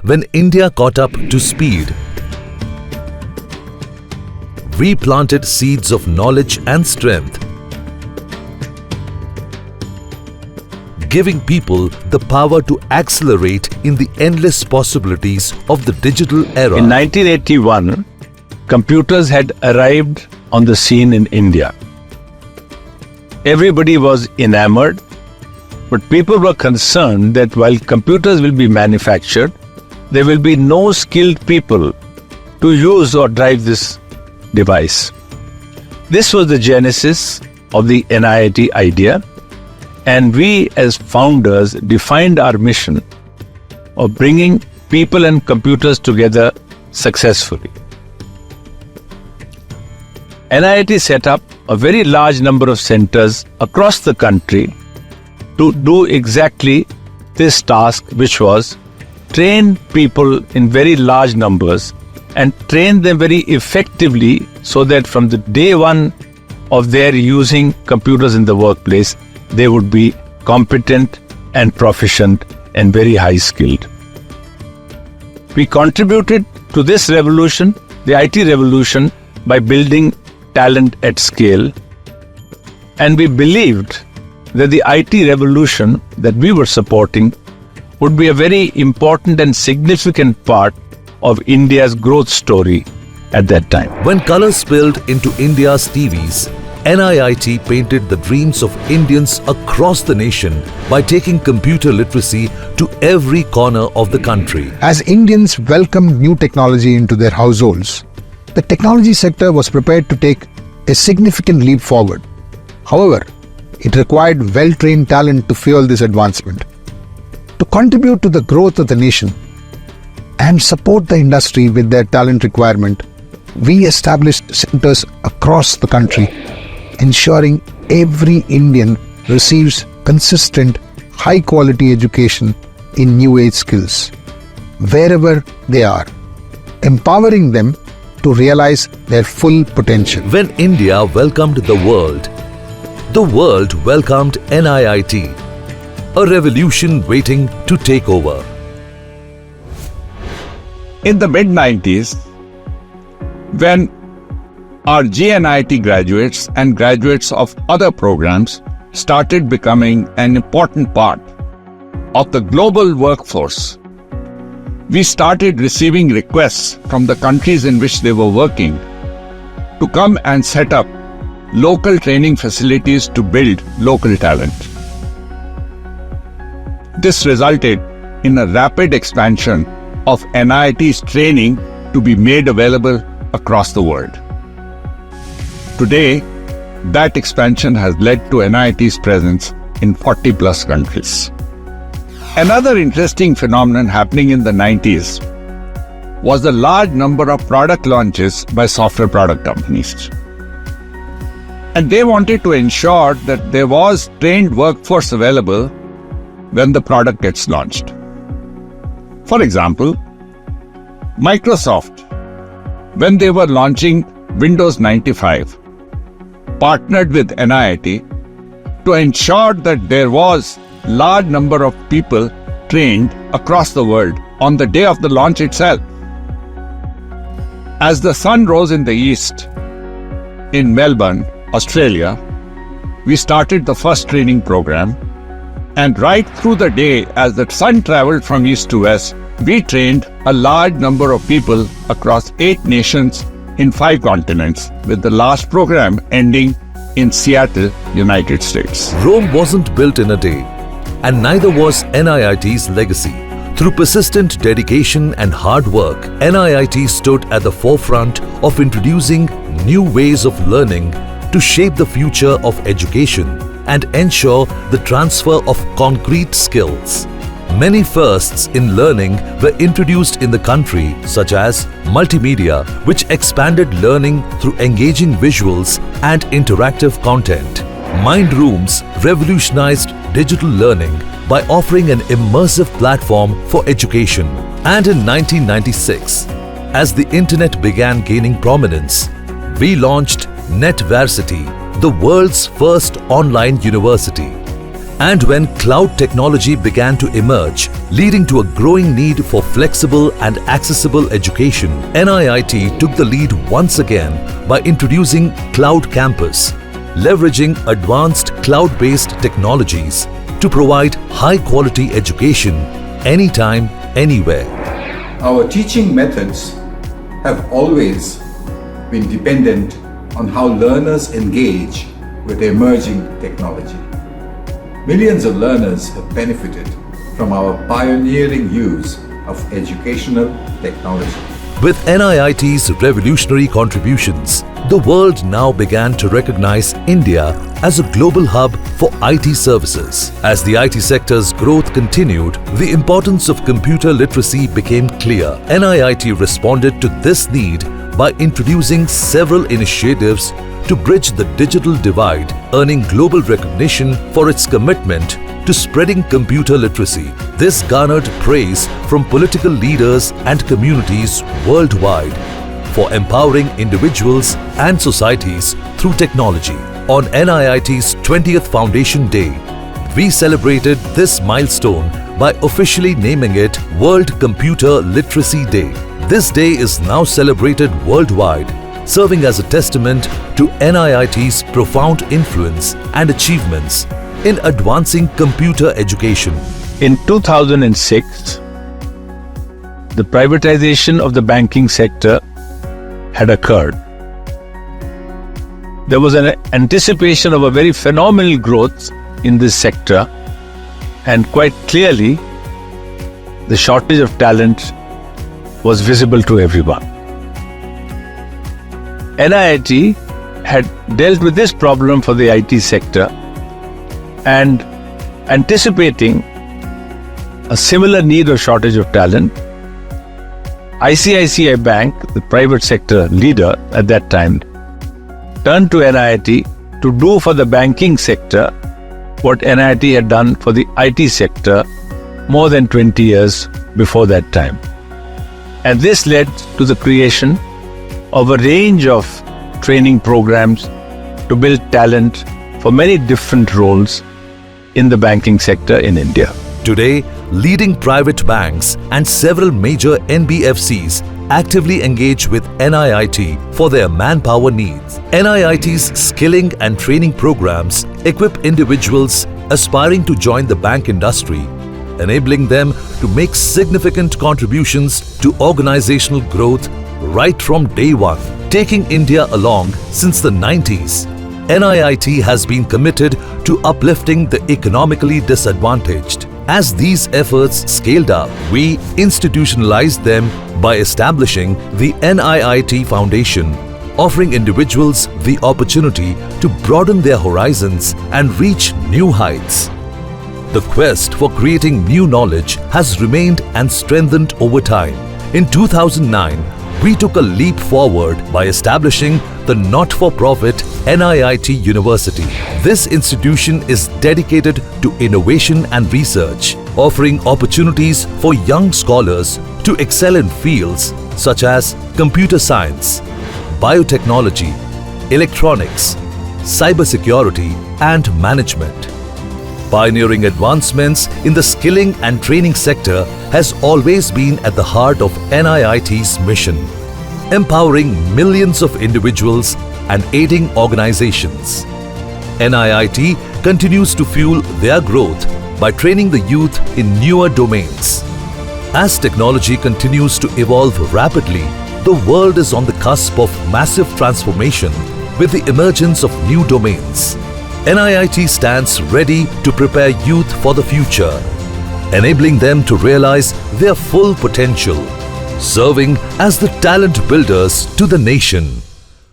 when India caught up to speed, we planted seeds of knowledge and strength, giving people the power to accelerate in the endless possibilities of the digital era. In 1981, computers had arrived on the scene in India. Everybody was enamored, but people were concerned that while computers will be manufactured, there will be no skilled people to use or drive this device. This was the genesis of the NIIT idea, and we as founders defined our mission of bringing people and computers together successfully. NIIT set up a very large number of centers across the country to do exactly this task, which was train people in very large numbers and train them very effectively so that from the day one of their using computers in the workplace, they would be competent and proficient and very high skilled. We contributed to this revolution, the IT revolution, by building talent at scale, and we believed that the IT revolution that we were supporting would be a very important and significant part of India's growth story at that time. When color spilled into India's TVs, NIIT painted the dreams of Indians across the nation by taking computer literacy to every corner of the country. As Indians welcomed new technology into their households, the technology sector was prepared to take a significant leap forward. However, it required well-trained talent to fuel this advancement. To contribute to the growth of the nation and support the industry with their talent requirement, we established centers across the country, ensuring every Indian receives consistent, high-quality education in new age skills, wherever they are, empowering them to realize their full potential. When India welcomed the world welcomed NIIT, a revolution waiting to take over. In the mid-90s, when our GNIT graduates and graduates of other programs started becoming an important part of the global workforce, we started receiving requests from the countries in which they were working to come and set up local training facilities to build local talent. This resulted in a rapid expansion of NIIT's training to be made available across the world. Today, that expansion has led to NIIT's presence in 40+ countries. Another interesting phenomenon happening in the 90s was the large number of product launches by software product companies. And they wanted to ensure that there was trained workforce available when the product gets launched. For example, Microsoft, when they were launching Windows 95, partnered with NIIT to ensure that there was large number of people trained across the world on the day of the launch itself. As the sun rose in the east, in Melbourne, Australia, we started the first training program, and right through the day as the sun traveled from east to west, we trained a large number of people across 8 nations in 5 continents, with the last program ending in Seattle, United States. Rome wasn't built in a day, and neither was NIIT's legacy. Through persistent dedication and hard work, NIIT stood at the forefront of introducing new ways of learning to shape the future of education and ensure the transfer of concrete skills. Many firsts in learning were introduced in the country, such as multimedia, which expanded learning through engaging visuals and interactive content. Mind Rooms revolutionized digital learning by offering an immersive platform for education. And in 1996, as the internet began gaining prominence, we launched NIIT Varsity, the world's first online university. And when cloud technology began to emerge, leading to a growing need for flexible and accessible education, NIIT took the lead once again by introducing Cloud Campus, leveraging advanced cloud-based technologies to provide high-quality education anytime, anywhere. Our teaching methods have always been dependent on how learners engage with emerging technology. Millions of learners have benefited from our pioneering use of educational technology. With NIIT's revolutionary contributions, the world now began to recognize India as a global hub for IT services. As the IT sector's growth continued, the importance of computer literacy became clear. NIIT responded to this need by introducing several initiatives to bridge the digital divide, earning global recognition for its commitment to spreading computer literacy. This garnered praise from political leaders and communities worldwide for empowering individuals and societies through technology. On NIIT's 20th Foundation Day, we celebrated this milestone by officially naming it World Computer Literacy Day. This day is now celebrated worldwide, serving as a testament to NIIT's profound influence and achievements in advancing computer education. In 2006, the privatization of the banking sector had occurred. There was an anticipation of a very phenomenal growth in this sector, and quite clearly, the shortage of talent was visible to everyone. NIIT had dealt with this problem for the IT sector, and anticipating a similar need or shortage of talent, ICICI Bank, the private sector leader at that time, turned to NIIT to do for the banking sector what NIIT had done for the IT sector more than 20 years before that time. And this led to the creation of a range of training programs to build talent for many different roles in the banking sector in India. Today, leading private banks and several major NBFCs actively engage with NIIT for their manpower needs. NIIT's skilling and training programs equip individuals aspiring to join the bank industry, enabling them to make significant contributions to organizational growth right from day one. Taking India along since the 90s, NIIT has been committed to uplifting the economically disadvantaged. As these efforts scaled up, we institutionalized them by establishing the NIIT Foundation, offering individuals the opportunity to broaden their horizons and reach new heights. The quest for creating new knowledge has remained and strengthened over time. In 2009, we took a leap forward by establishing the not-for-profit NIIT University. This institution is dedicated to innovation and research, offering opportunities for young scholars to excel in fields such as computer science, biotechnology, electronics, cybersecurity, and management. Pioneering advancements in the skilling and training sector has always been at the heart of NIIT's mission, empowering millions of individuals and aiding organizations. NIIT continues to fuel their growth by training the youth in newer domains. As technology continues to evolve rapidly, the world is on the cusp of massive transformation with the emergence of new domains. NIIT stands ready to prepare youth for the future, enabling them to realize their full potential, serving as the talent builders to the nation.